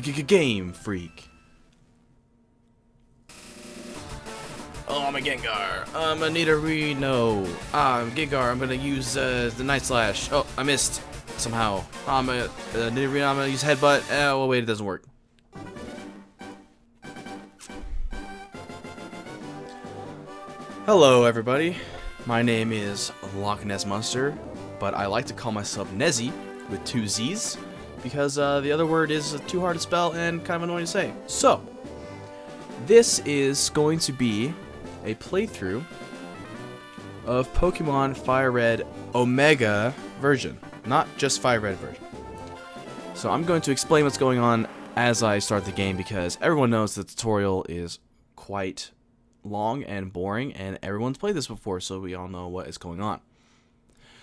Game Freak. Oh, I'm a Gengar. I'm a Nidorino. I'm Gengar. I'm gonna use the Night Slash. Oh, I missed somehow. I'm a Nidorino. I'm gonna use Headbutt. Oh, wait, it doesn't work. Hello, everybody. My name is LokNezMunstr, but I like to call myself Nezzy with 2 Z's because the other word is too hard to spell and kind of annoying to say. So, this is going to be a playthrough of Pokemon Fire Red Omega version, not just Fire Red version. So I'm going to explain what's going on as I start the game because everyone knows the tutorial is quite long and boring and everyone's played this before, so we all know what is going on.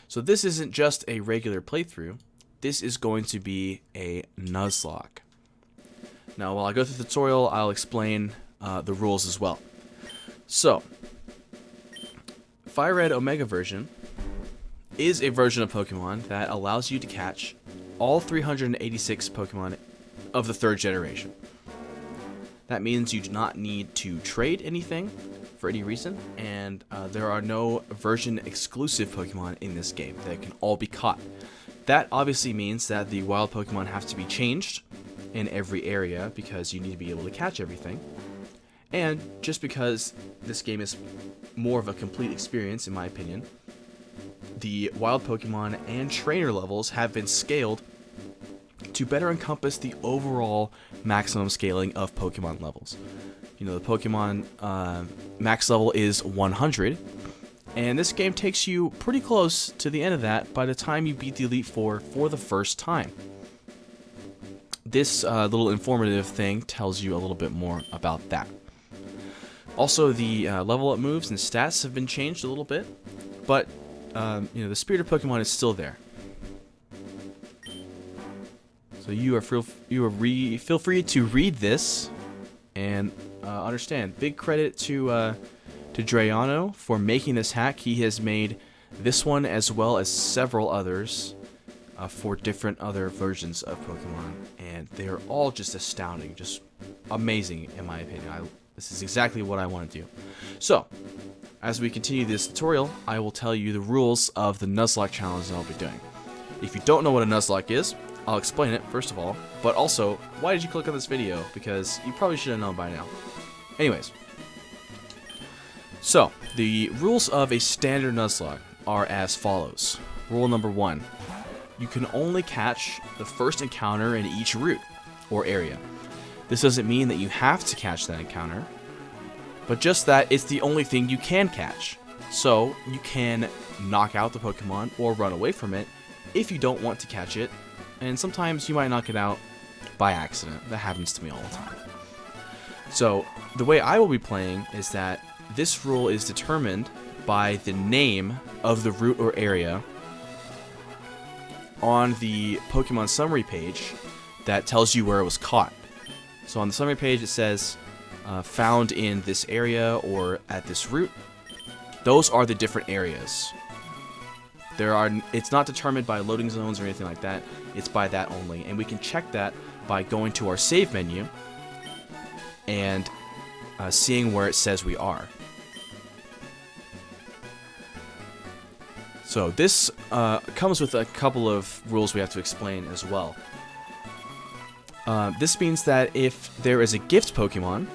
So this isn't just a regular playthrough, this is going to be a Nuzlocke. Now while I go through the tutorial, I'll explain the rules as well. So, Fire Red Omega version is a version of Pokemon that allows you to catch all 386 Pokemon of the 3rd generation. That means you do not need to trade anything for any reason, and there are no version exclusive Pokemon in this game. They can all be caught. That obviously means that the wild Pokemon have to be changed in every area because you need to be able to catch everything. And just because this game is more of a complete experience, in my opinion, the wild Pokemon and trainer levels have been scaled to better encompass the overall maximum scaling of Pokemon levels. You know, the Pokemon max level is 100, and this game takes you pretty close to the end of that by the time you beat the Elite Four for the first time. This little informative thing tells you a little bit more about that. Also, the level up moves and stats have been changed a little bit, but you know, the spirit of Pokemon is still there. So feel free to read this and understand. Big credit to Drayano for making this hack. He has made this one as well as several others for different other versions of Pokemon, and they are all just astounding, just amazing in my opinion. This is exactly what I want to do. So, as we continue this tutorial, I will tell you the rules of the Nuzlocke challenge that I'll be doing. If you don't know what a Nuzlocke is, I'll explain it first of all, but also, why did you click on this video? Because you probably should have known by now. Anyways, so the rules of a standard Nuzlocke are as follows. Rule number 1, you can only catch the first encounter in each route or area. This doesn't mean that you have to catch that encounter, but just that it's the only thing you can catch. So you can knock out the Pokemon or run away from it if you don't want to catch it, and sometimes you might knock it out by accident. That happens to me all the time. So the way I will be playing is that this rule is determined by the name of the route or area on the Pokemon summary page that tells you where it was caught. So on the summary page it says found in this area or at this route. Those are the different areas. It's not determined by loading zones or anything like that. It's by that only, and we can check that by going to our save menu and seeing where it says we are. So this comes with a couple of rules we have to explain as well. This means that if there is a gift Pokemon,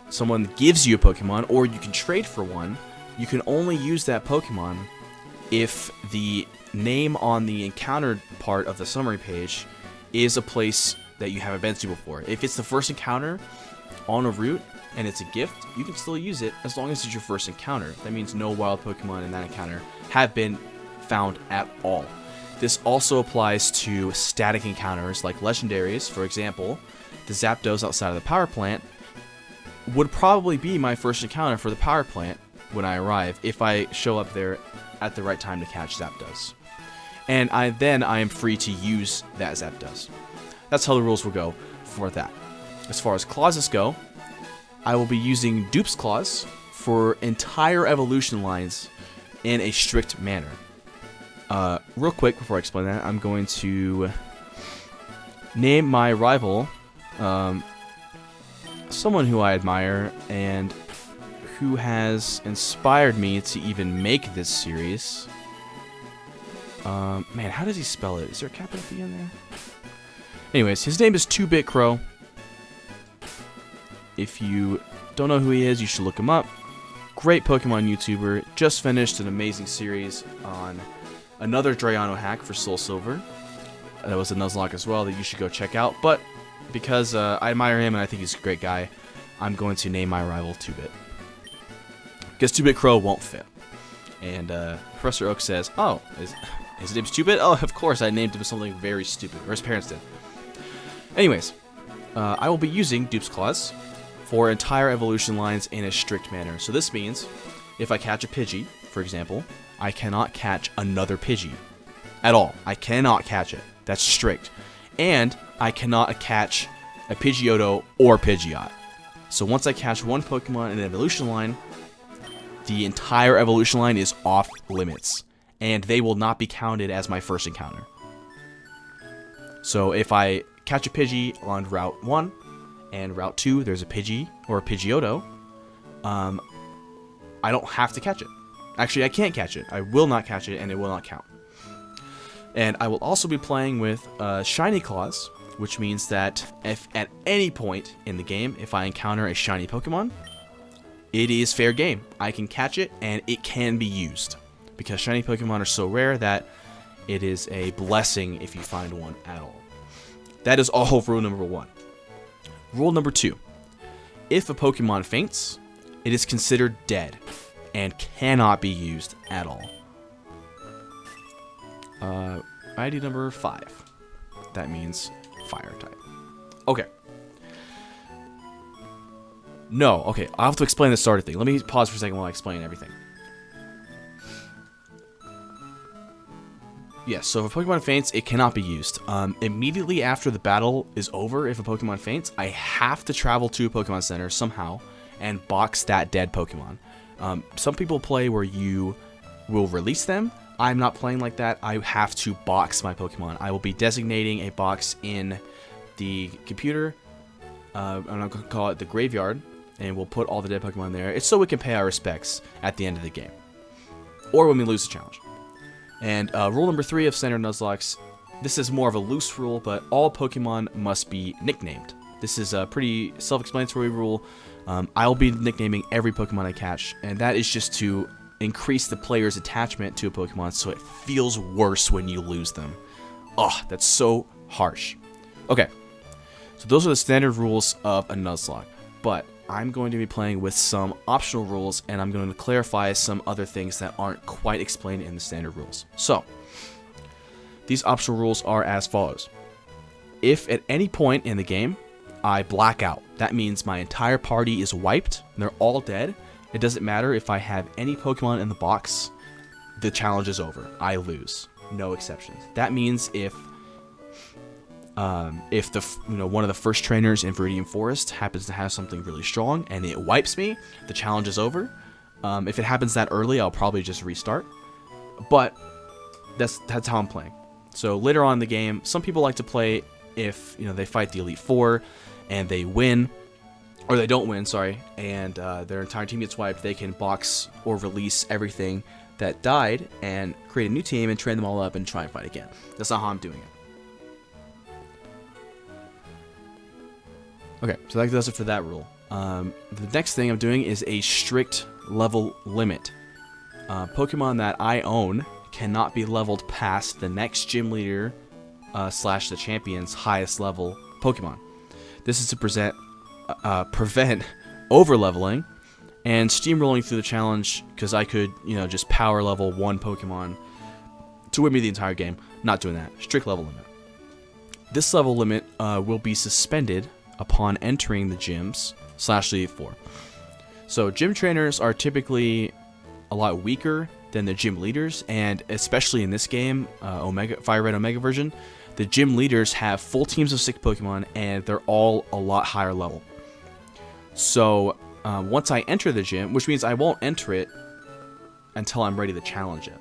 someone gives you a Pokemon, or you can trade for one, you can only use that Pokemon if the name on the encountered part of the summary page is a place that you haven't been to before. If it's the first encounter on a route and it's a gift, you can still use it as long as it's your first encounter. That means no wild Pokemon in that encounter have been found at all. This also applies to static encounters like legendaries. For example, the Zapdos outside of the power plant would probably be my first encounter for the power plant when I arrive if I show up there at the right time to catch Zapdos. And then I am free to use that Zapdos. That's how the rules will go for that. As far as clauses go, I will be using dupes clause for entire evolution lines in a strict manner. Real quick before I explain that, I'm going to name my rival someone who I admire and who has inspired me to even make this series. Man, how does he spell it? Is there a capital B in there? Anyways, his name is 2-Bit Crow. If you don't know who he is, you should look him up. Great Pokemon YouTuber. Just finished an amazing series on another Drayano hack for Soul Silver. That was a Nuzlocke as well that you should go check out. But because I admire him and I think he's a great guy, I'm going to name my rival 2-Bit. Because 2-Bit Crow won't fit. And Professor Oak says, oh, his name's 2-Bit? Oh, of course, I named him something very stupid. Or his parents did. Anyways, I will be using Dupes Clause for entire evolution lines in a strict manner. So this means, if I catch a Pidgey, for example, I cannot catch another Pidgey. At all. I cannot catch it. That's strict. And I cannot catch a Pidgeotto or Pidgeot. So once I catch one Pokemon in an evolution line, the entire evolution line is off limits. And they will not be counted as my first encounter. So if I catch a Pidgey on Route 1, and Route 2 there's a Pidgey or a Pidgeotto, I don't have to catch it. Actually, I can't catch it. I will not catch it, and it will not count. And I will also be playing with Shiny Claws, which means that if at any point in the game, if I encounter a shiny Pokemon, it is fair game. I can catch it, and it can be used. Because shiny Pokemon are so rare that it is a blessing if you find one at all. That is all rule number 1. Rule number 2. If a Pokemon faints, it is considered dead and cannot be used at all. ID number 5. That means fire type. Okay. No, okay, I'll have to explain the starter thing. Let me pause for a second while I explain everything. Yes, so if a Pokemon faints, it cannot be used. Immediately after the battle is over, if a Pokemon faints, I have to travel to a Pokemon Center somehow and box that dead Pokemon. Some people play where you will release them. I'm not playing like that. I have to box my Pokemon. I will be designating a box in the computer. I'm going to call it the graveyard, and we'll put all the dead Pokemon there. It's so we can pay our respects at the end of the game, or when we lose the challenge. And rule number 3 of standard Nuzlocks, this is more of a loose rule, but all Pokemon must be nicknamed. This is a pretty self-explanatory rule. I'll be nicknaming every Pokemon I catch, and that is just to increase the player's attachment to a Pokemon so it feels worse when you lose them. Oh, that's so harsh. Okay, so those are the standard rules of a Nuzlocke, but I'm going to be playing with some optional rules, and I'm going to clarify some other things that aren't quite explained in the standard rules. So, these optional rules are as follows. If at any point in the game I black out, that means my entire party is wiped, and they're all dead. It doesn't matter if I have any Pokemon in the box, the challenge is over. I lose. No exceptions. That means if one of the first trainers in Viridian Forest happens to have something really strong and it wipes me, the challenge is over. If it happens that early, I'll probably just restart. But that's how I'm playing. So later on in the game, some people like to play if they fight the Elite Four and they win, or they don't win, sorry, and their entire team gets wiped. They can box or release everything that died and create a new team and train them all up and try and fight again. That's not how I'm doing it. Okay, so that does it for that rule. The next thing I'm doing is a strict level limit. Pokemon that I own cannot be leveled past the next gym leader / the champion's highest level Pokemon. This is to prevent over-leveling and steamrolling through the challenge, because I could, just power level one Pokemon to win me the entire game. Not doing that. Strict level limit. This level limit will be suspended upon entering the gyms / the Elite Four. So gym trainers are typically a lot weaker than the gym leaders, and especially in this game, Fire Red Omega version, the gym leaders have full teams of 6 Pokemon, and they're all a lot higher level. So once I enter the gym, which means I won't enter it until I'm ready to challenge it.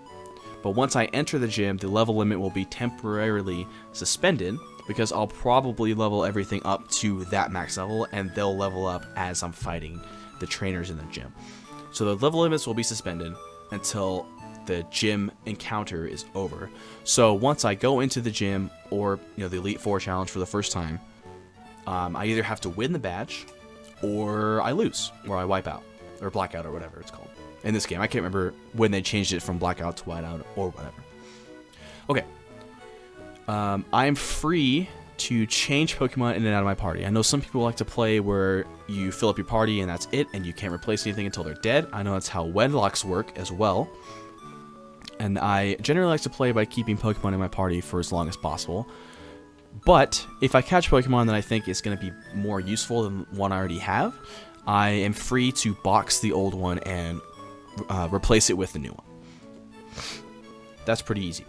But once I enter the gym, the level limit will be temporarily suspended, because I'll probably level everything up to that max level, and they'll level up as I'm fighting the trainers in the gym. So the level limits will be suspended until the gym encounter is over. So once I go into the gym, or the Elite Four challenge for the first time, I either have to win the badge, or I lose, or I wipe out, or blackout, or whatever it's called in this game. I can't remember when they changed it from blackout to whiteout or whatever. Okay. I am free to change Pokemon in and out of my party. I know some people like to play where you fill up your party and that's it, and you can't replace anything until they're dead. I know that's how wedlocks work as well. And I generally like to play by keeping Pokemon in my party for as long as possible. But if I catch Pokemon that I think is going to be more useful than one I already have, I am free to box the old one and replace it with the new one. That's pretty easy.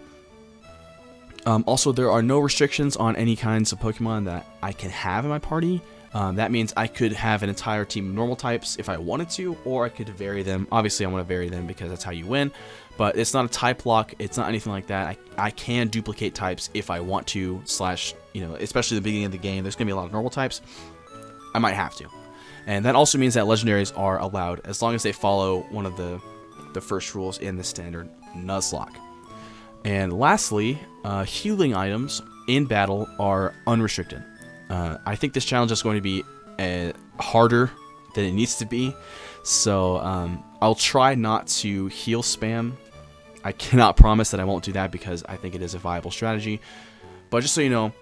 Also, there are no restrictions on any kinds of Pokemon that I can have in my party. That means I could have an entire team of normal types if I wanted to, or I could vary them. Obviously, I want to vary them because that's how you win, but it's not a type lock. It's not anything like that. I can duplicate types if I want to, especially at the beginning of the game, there's going to be a lot of normal types. I might have to. And that also means that legendaries are allowed as long as they follow one of the first rules in the standard Nuzlocke. And lastly, healing items in battle are unrestricted. I think this challenge is going to be harder than it needs to be, so I'll try not to heal spam. I cannot promise that I won't do that because I think it is a viable strategy, but just so you know,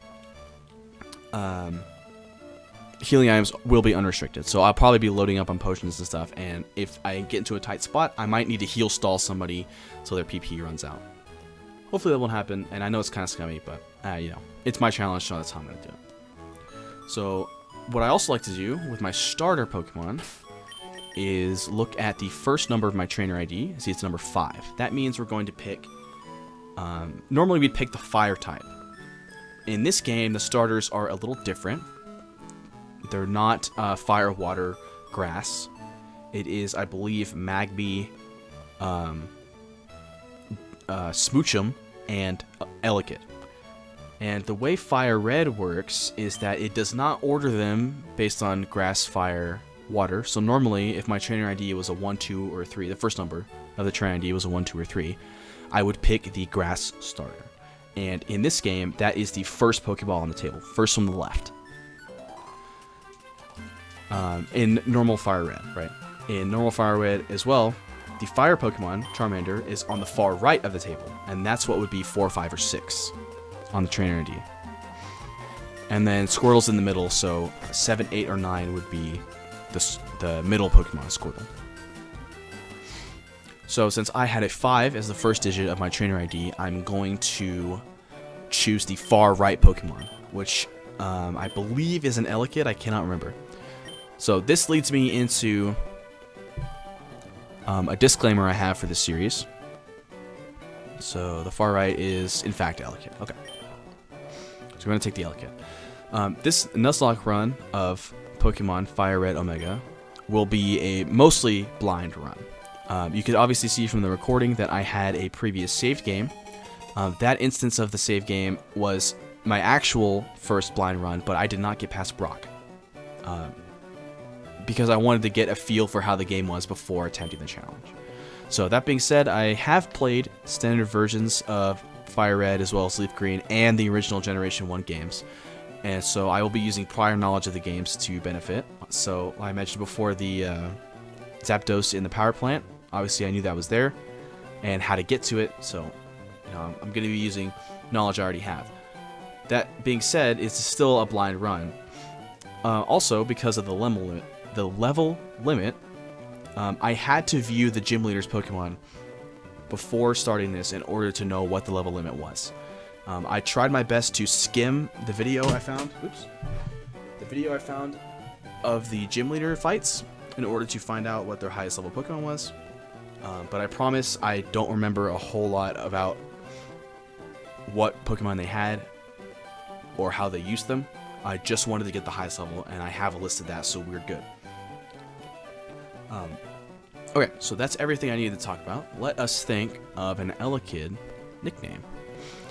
healing items will be unrestricted, so I'll probably be loading up on potions and stuff, and if I get into a tight spot, I might need to heal stall somebody so their PP runs out. Hopefully that won't happen, and I know it's kind of scummy, but it's my challenge, so that's how I'm going to do it. So what I also like to do with my starter Pokemon is look at the first number of my trainer ID. See, it's number 5. That means we're going to pick, normally we'd pick the fire type. In this game, the starters are a little different. They're not fire, water, grass. It is, I believe, Magby, Smoochum, and Elekid. And the way Fire Red works is that it does not order them based on grass, fire, water. So normally, if my trainer ID was a 1, 2, or 3, the first number of the trainer ID was a 1, 2, or 3, I would pick the grass starter. And in this game, that is the first Pokeball on the table, first from the left. In normal Fire Red, right? In normal Fire Red as well, the fire Pokemon, Charmander, is on the far right of the table, and that's what would be 4, 5, or 6 on the trainer ID. And then Squirtle's in the middle, so 7, 8, or 9 would be the middle Pokemon, Squirtle. So since I had a 5 as the first digit of my trainer ID, I'm going to choose the far right Pokemon, which I believe is an Elekid. I cannot remember. So this leads me into a disclaimer I have for this series. So the far right is, in fact, Elekid. Okay. So we're going to take the Elekid. This Nuzlocke run of Pokemon Fire Red Omega will be a mostly blind run. You could obviously see from the recording that I had a previous saved game. That instance of the save game was my actual first blind run, but I did not get past Brock. Because I wanted to get a feel for how the game was before attempting the challenge. So that being said, I have played standard versions of Fire Red as well as Leaf Green and the original Generation 1 games. And so I will be using prior knowledge of the games to benefit. So I mentioned before the Zapdos in the power plant. Obviously I knew that was there and how to get to it. So I'm going to be using knowledge I already have. That being said, it's still a blind run. Also, because of the level limit, I had to view the gym leader's Pokemon before starting this in order to know what the level limit was. I tried my best to skim the video I found. The video I found of the gym leader fights in order to find out what their highest level Pokemon was. But I promise I don't remember a whole lot about what Pokemon they had or how they used them. I just wanted to get the highest level, and I have a list of that, so we're good. Okay, so that's everything I needed to talk about. Let us think of an Elekid nickname.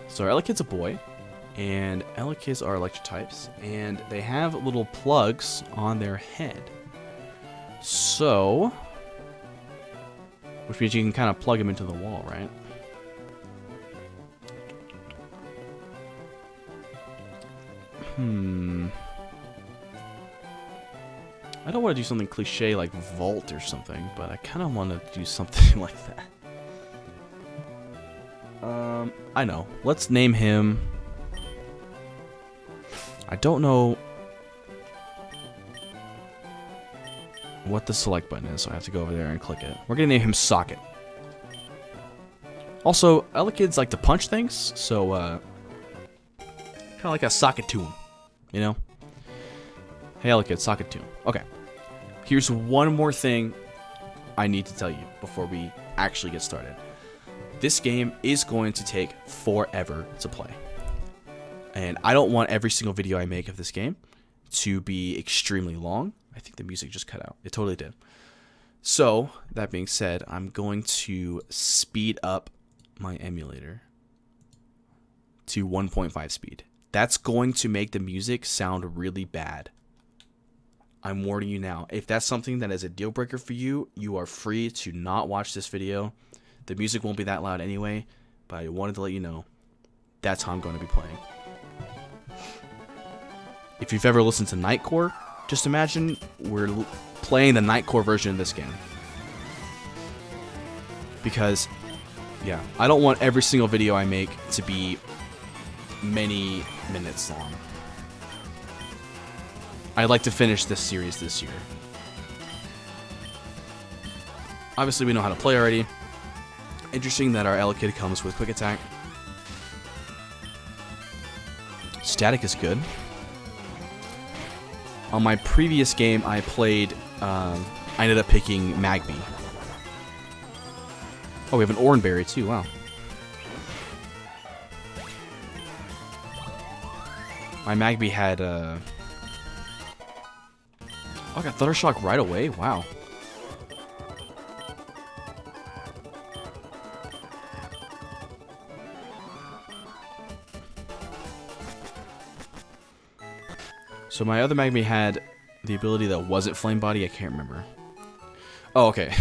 So our Elekid's a boy, And Elekid's are electric types, and they have little plugs on their head. So, which means you can kind of plug them into the wall, right? I don't want to do something cliche like vault or something, but I kind of want to do something like that. I know. Let's name him. I don't know what the select button is, so I have to go over there and click it. We're gonna name him Socket. Also, Elekids like to punch things, so kind of like a socket to him, you know? Hey, Elekid, socket to him. Okay. Here's one more thing I need to tell you before we actually get started. This game is going to take forever to play. And I don't want every single video I make of this game to be extremely long. I think the music just cut out. It totally did. So, that being said, I'm going to speed up my emulator to 1.5 speed. That's going to make the music sound really bad. I'm warning you now. If that's something that is a deal breaker for you, you are free to not watch this video. The music won't be that loud anyway, but I wanted to let you know that's how I'm going to be playing. If you've ever listened to Nightcore, just imagine we're playing the Nightcore version of this game. Because, yeah, I don't want every single video I make to be many minutes long. I'd like to finish this series this year. Obviously, we know how to play already. Interesting that our Elekid comes with quick attack. Static is good. On my previous game I played, I ended up picking Magby. Oh, we have an Oranberry too, wow. My Magby had, oh, I got Thunder Shock right away, wow. So my other Magby had the ability that wasn't Flame Body. I can't remember. Oh, okay.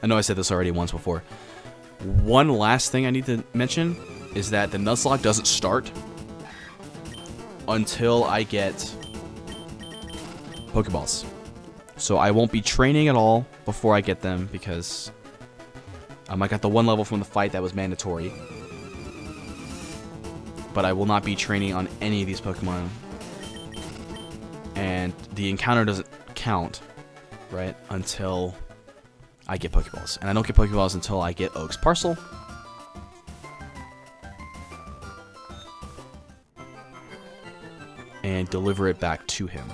I know I said this already once before. One last thing I need to mention is that the Nuzlocke doesn't start until I get Pokeballs. So I won't be training at all before I get them because I got the one level from the fight that was mandatory. But I will not be training on any of these Pokemon. And the encounter doesn't count, right, until I get Pokeballs. And I don't get Pokeballs until I get Oak's Parcel. And deliver it back to him.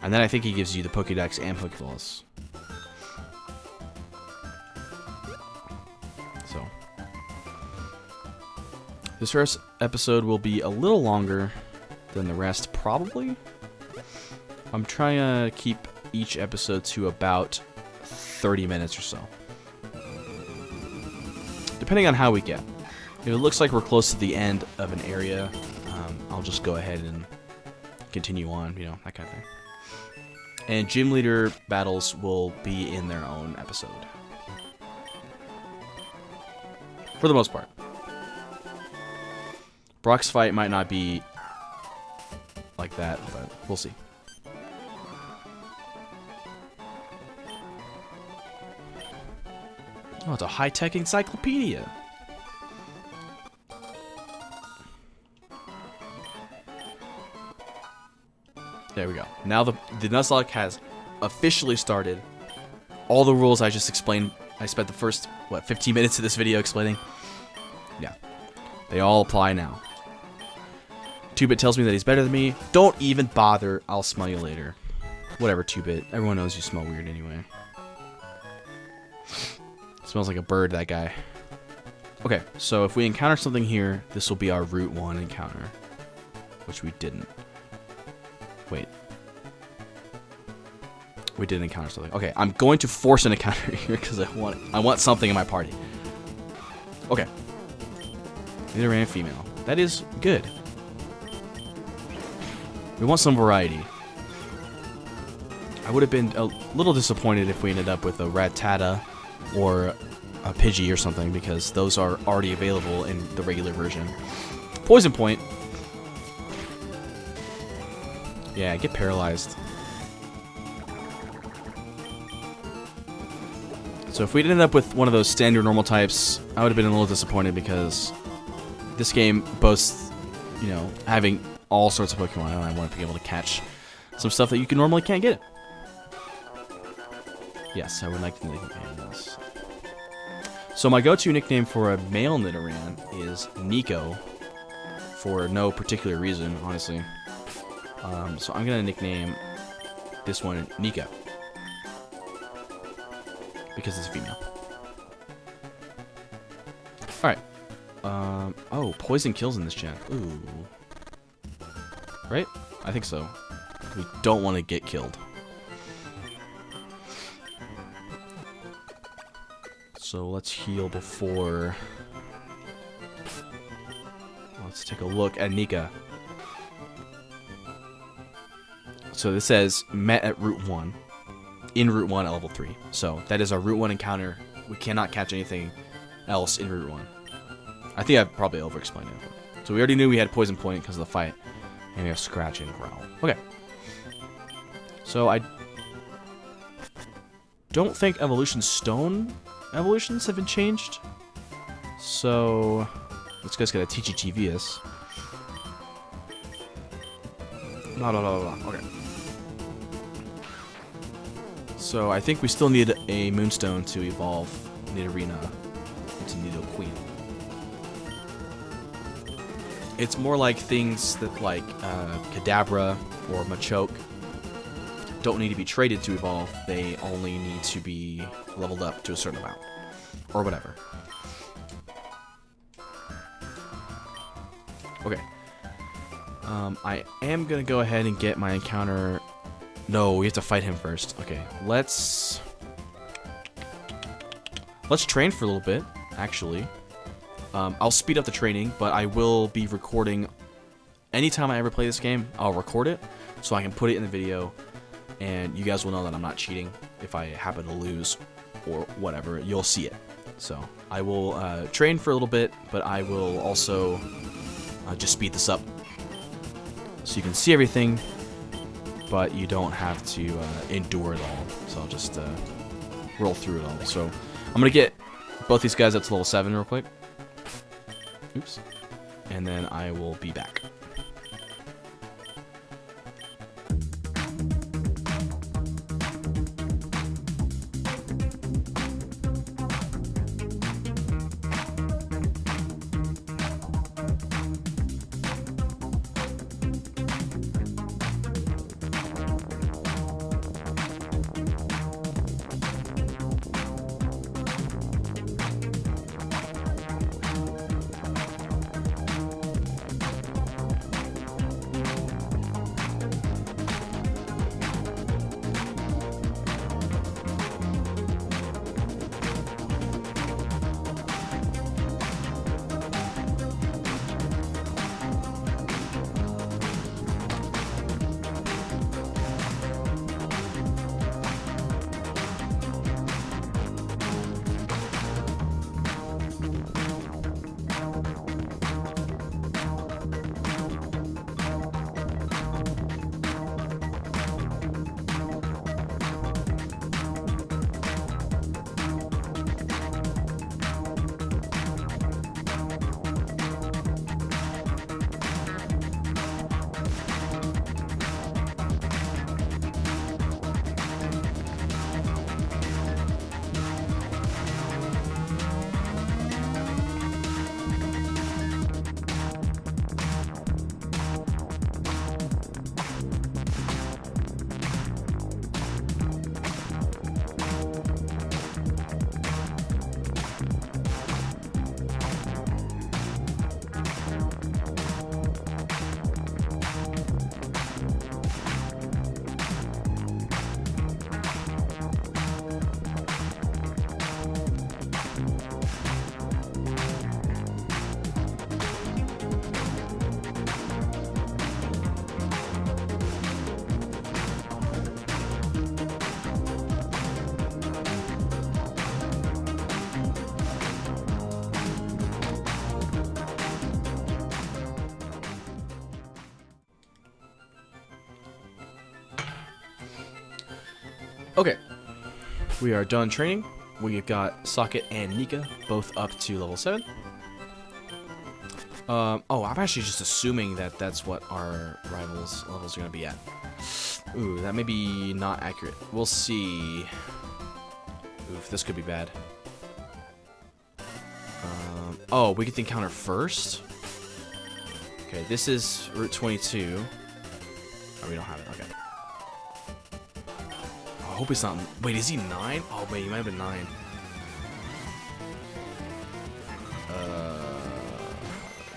And then I think he gives you the Pokédex and Pokeballs. So. This first episode will be a little longer than the rest, probably. I'm trying to keep each episode to about 30 minutes or so. Depending on how we get. If it looks like we're close to the end of an area, I'll just go ahead and continue on, you know, that kind of thing. And gym leader battles will be in their own episode. For the most part. Brock's fight might not be like that, but we'll see. Oh, it's a high-tech encyclopedia. There we go. Now the Nuzlocke has officially started. All the rules I just explained, I spent the first, 15 minutes of this video explaining. Yeah. They all apply now. 2-Bit tells me that he's better than me. Don't even bother. I'll smell you later. Whatever, 2-Bit. Everyone knows you smell weird anyway. Smells like a bird, that guy. Okay, so if we encounter something here, this will be our Route 1 encounter. Which we didn't. Wait. We did encounter something. Okay, I'm going to force an encounter here because I want something in my party. Okay. Neither man, female. That is good. We want some variety. I would have been a little disappointed if we ended up with a Rattata or a Pidgey or something, because those are already available in the regular version. Poison Point. Yeah, get paralyzed. So if we'd ended up with one of those standard normal types, I would have been a little disappointed, because this game boasts, you know, having all sorts of Pokemon, and I want to be able to catch some stuff that you normally can't get. Yes, I would like to nickname this. So my go-to nickname for a male Nidoran is Nico, for no particular reason, honestly. So I'm going to nickname this one Nico, because it's a female. Alright. Oh, poison kills in this gen. Ooh. Right? I think so. We don't want to get killed. So let's heal before... Let's take a look at Nika. So this says, met at Route 1. In Route 1 at level 3. So that is our Route 1 encounter. We cannot catch anything else in Route 1. I think I've probably over-explained it. So we already knew we had Poison Point because of the fight. And we have Scratch and Growl. Okay. So I don't think Evolution Stone evolutions have been changed. So let's just get a TGTVS. Okay. So I think we still need a Moonstone to evolve Nidorina into Nidoqueen. It's more like things that, like Kadabra or Machoke, don't need to be traded to evolve. They only need to be leveled up to a certain amount, or whatever. Okay. I am gonna go ahead and get my encounter. No, we have to fight him first. Okay, let's train for a little bit, actually. I'll speed up the training, but I will be recording. Anytime I ever play this game, I'll record it, so I can put it in the video, and you guys will know that I'm not cheating. If I happen to lose, or whatever, you'll see it. So, I will train for a little bit, but I will also just speed this up, so you can see everything, but you don't have to endure it all. So I'll just roll through it all. So I'm going to get both these guys up to level 7 real quick. Oops. And then I will be back. Okay. We are done training. We've got Socket and Nika both up to level 7. Oh, I'm actually just assuming that that's what our rivals' levels are going to be at. Ooh, that may be not accurate. We'll see. Oof, this could be bad. Oh, we get the encounter first? Okay, this is Route 22. Oh, we don't have it. Okay. Oh, I hope he's not... Wait, is he 9? Oh, wait, he might have been 9.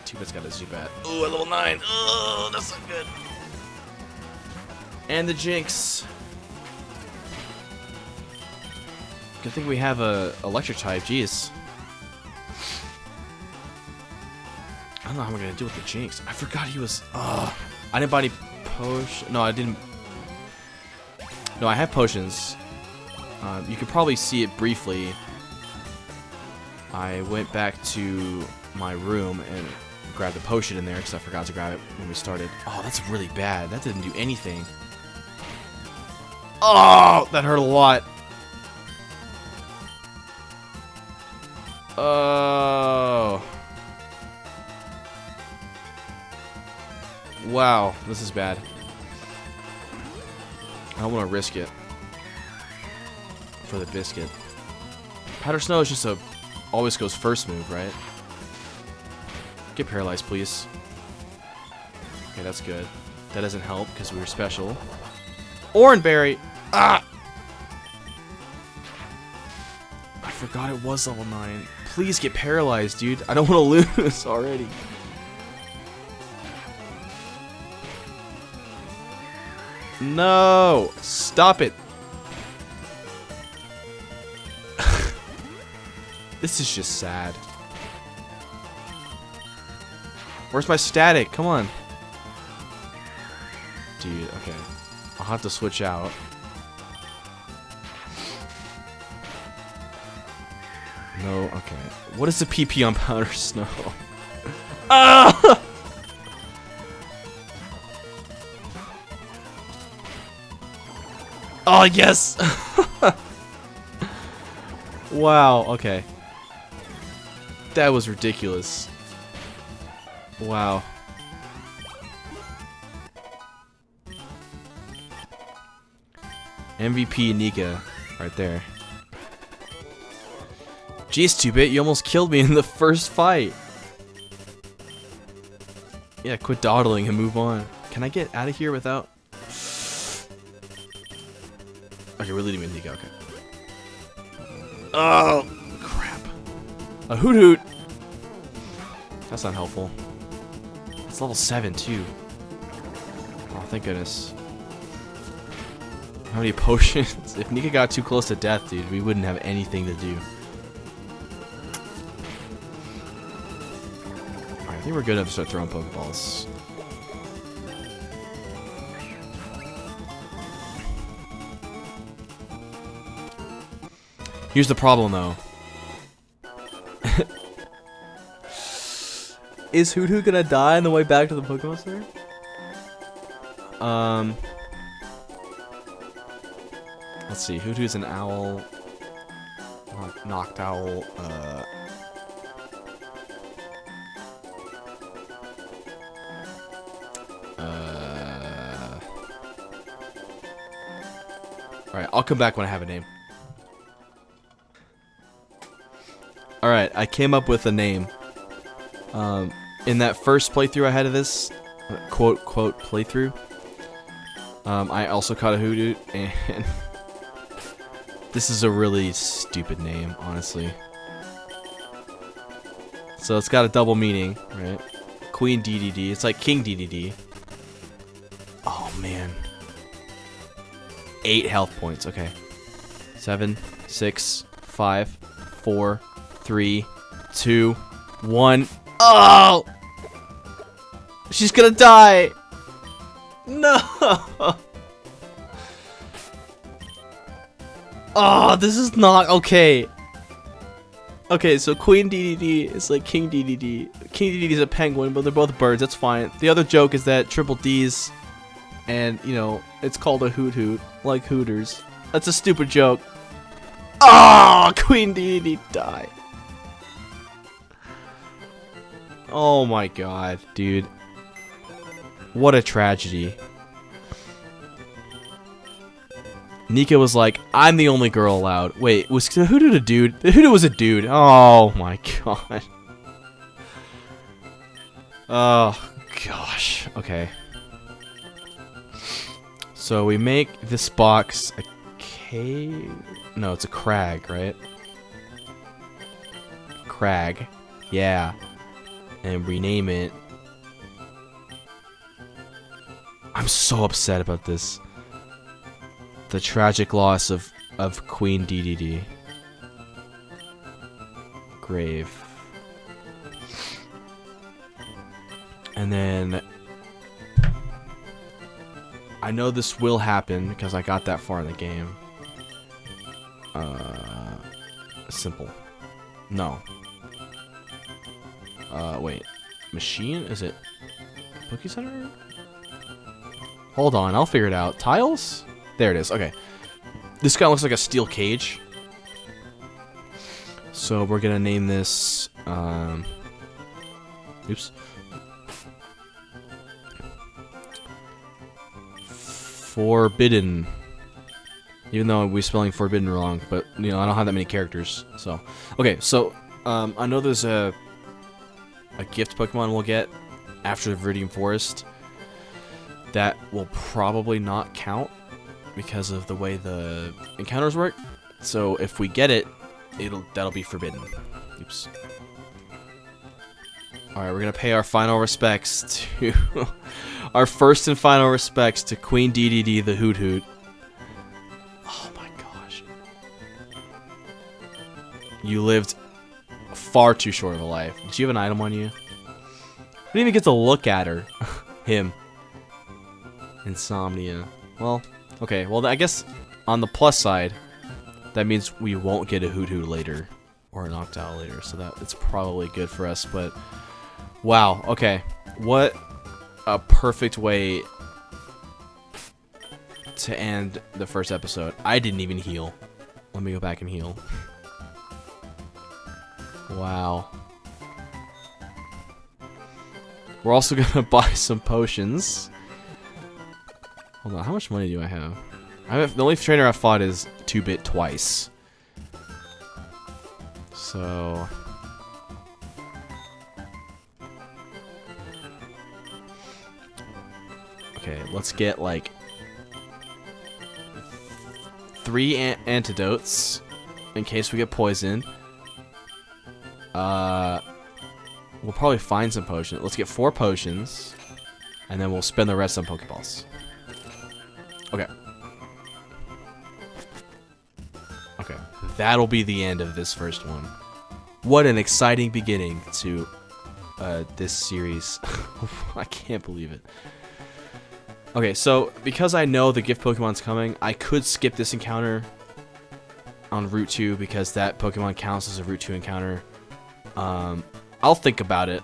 Two-Bit's got a Zubat. Ooh, at level 9. Oh, that's not good. And the Jinx. Good thing we have a electric type. Jeez. I don't know how we're gonna do with the Jinx. I forgot he was. I didn't buy any potion. No, I didn't. No, I have potions. You can probably see it briefly. I went back to my room and grabbed a potion in there because I forgot to grab it when we started. Oh, that's really bad. That didn't do anything. Oh, that hurt a lot. Oh. Wow, this is bad. I don't want to risk it for the biscuit. Powder Snow is just a always goes first move, right? Get paralyzed, please. Okay, that's good. That doesn't help because we were special. Oranberry! Ah! I forgot it was level 9. Please get paralyzed, dude. I don't want to lose already. No! Stop it! This is just sad. Where's my static? Come on. Dude, okay. I'll have to switch out. No, okay. What is the PP on Powder Snow? Ah! Oh, yes! Wow, okay. That was ridiculous. Wow. MVP Nika right there. Jeez, 2-Bit, you almost killed me in the first fight. Yeah, quit dawdling and move on. Can I get out of here without... Okay, we're leading with Nika, okay. Oh, crap. A Hoot Hoot! That's not helpful. It's level 7, too. Oh, thank goodness. How many potions? If Nika got too close to death, dude, we wouldn't have anything to do. Alright, I think we're good enough to start throwing Pokeballs. Here's the problem, though. Is Hoot Hoot gonna die on the way back to the Pokemon Center? Let's see. Hoot Hoot's an owl. Noctowl. Alright, I'll come back when I have a name. Alright, I came up with a name. In that first playthrough I had of this, quote playthrough, I also caught a Hoot Hoot, and this is a really stupid name, honestly. So it's got a double meaning, right? Queen DDD, it's like King DDD. Oh man. 8 health points, okay. 7, 6, 5, 4, 3, 2, 1. Oh! She's gonna die! No! Oh, this is not okay. Okay, so Queen DDD is like King DDD. King DDD is a penguin, but they're both birds. That's fine. The other joke is that Triple D's, and you know, it's called a Hoot Hoot, like Hooters. That's a stupid joke. Oh, Queen Dedede died. Oh my god, dude. What a tragedy. Nika was like, I'm the only girl allowed. Wait, was the Hoodoo a dude? The Hoodoo was a dude. Oh my god. Oh gosh. Okay. So we make this box a cave. No, it's a crag, right? Crag. Yeah. And rename it. I'm so upset about this. The tragic loss of Queen Dedede. Grave. And then I know this will happen because I got that far in the game. Simple. No. Wait. Machine? Is it Poké Center? Hold on, I'll figure it out. Tiles? There it is. Okay. This guy looks like a steel cage. So we're gonna name this. Oops. Forbidden. Even though we're spelling forbidden wrong, but you know I don't have that many characters. So okay. So I know there's a gift Pokemon we'll get after the Viridian Forest that will probably not count because of the way the encounters work. So if we get it, that'll be forbidden. Oops. Alright, we're gonna pay our final respects to our first and final respects to Queen Dedede the Hoot Hoot. Oh my gosh. You lived far too short of a life. Did you have an item on you? I didn't even get to look at her. Him. Insomnia. Well, okay. Well, I guess on the plus side, that means we won't get a Hoot Hoot later. Or an Octowl later. So it's probably good for us. But, wow. Okay. What a perfect way to end the first episode. I didn't even heal. Let me go back and heal. Wow. We're also gonna buy some potions. Hold on, how much money do I have? The only trainer I've fought is 2-bit twice. So okay, let's get like 3 antidotes in case we get poisoned. We'll probably find some potions. Let's get 4 potions, and then we'll spend the rest on Pokeballs. Okay. Okay, that'll be the end of this first one. What an exciting beginning to this series. I can't believe it. Okay, so because I know the gift Pokemon's coming, I could skip this encounter on Route 2 because that Pokemon counts as a Route 2 encounter. I'll think about it.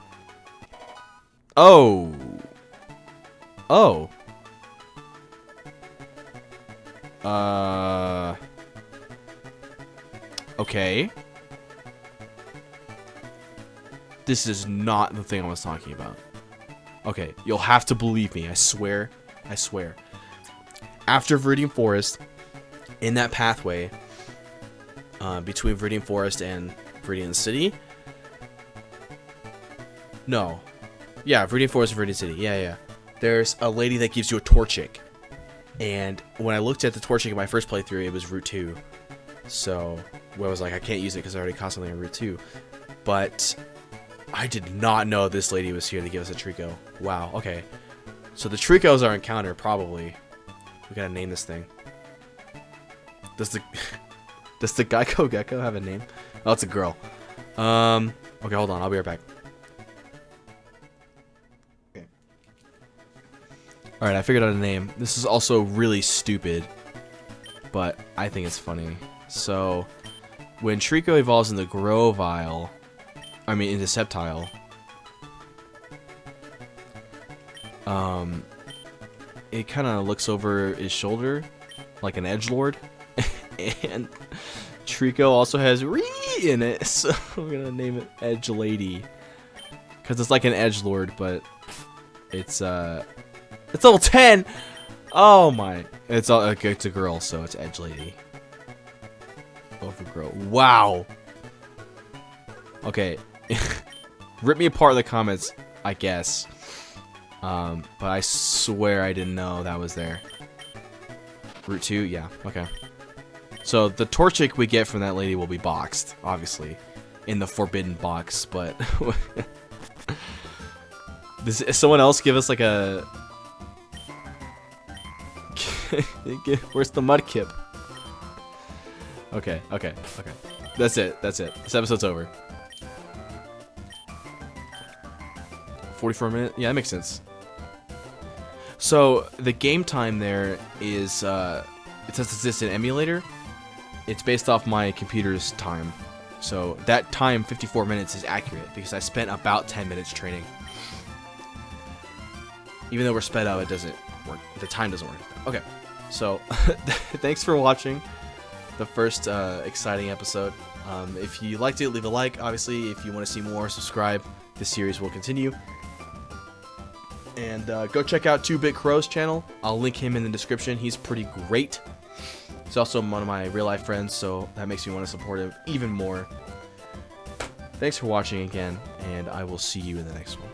Oh. Oh. Okay. This is not the thing I was talking about. Okay, you'll have to believe me. I swear. I swear. After Viridian Forest, in that pathway between Viridian Forest and Viridian City. No. Yeah, Viridian Forest and Viridian City. Yeah. There's a lady that gives you a Torchic. And when I looked at the Torchic in my first playthrough, it was Route 2. So, I was like, I can't use it because I already caught something on Route 2. But I did not know this lady was here to give us a Trico. Wow, okay. So the Trico's our encounter, probably. We gotta name this thing. Does the Geico Gecko have a name? Oh, it's a girl. Okay, hold on. I'll be right back. Okay. Alright, I figured out a name. This is also really stupid, but I think it's funny. So, when Trico evolves into Grovyle, into Sceptile, it kind of looks over his shoulder like an edgelord, And Trico also has Ree in it, so I'm gonna name it Edge Lady. Because it's like an edgelord, but it's level 10! Oh my. It's a girl, so it's Edge Lady. Overgrow. Wow! Okay. Rip me apart in the comments, I guess. But I swear I didn't know that was there. Route 2? Yeah, okay. So the Torchic we get from that lady will be boxed, obviously. In the forbidden box, but... Does someone else give us like a... Where's the Mudkip? Okay. That's it. This episode's over. 44 minutes? Yeah, that makes sense. So, the game time there is, since it's just an emulator, it's based off my computer's time. So, that time, 54 minutes, is accurate, because I spent about 10 minutes training. Even though we're sped up, it doesn't work. The time doesn't work. Okay, so, thanks for watching the first exciting episode. If you liked it, leave a like. Obviously, if you want to see more, subscribe. This series will continue. And go check out 2-Bit Crow's channel. I'll link him in the description. He's pretty great. He's also one of my real-life friends, so that makes me want to support him even more. Thanks for watching again, and I will see you in the next one.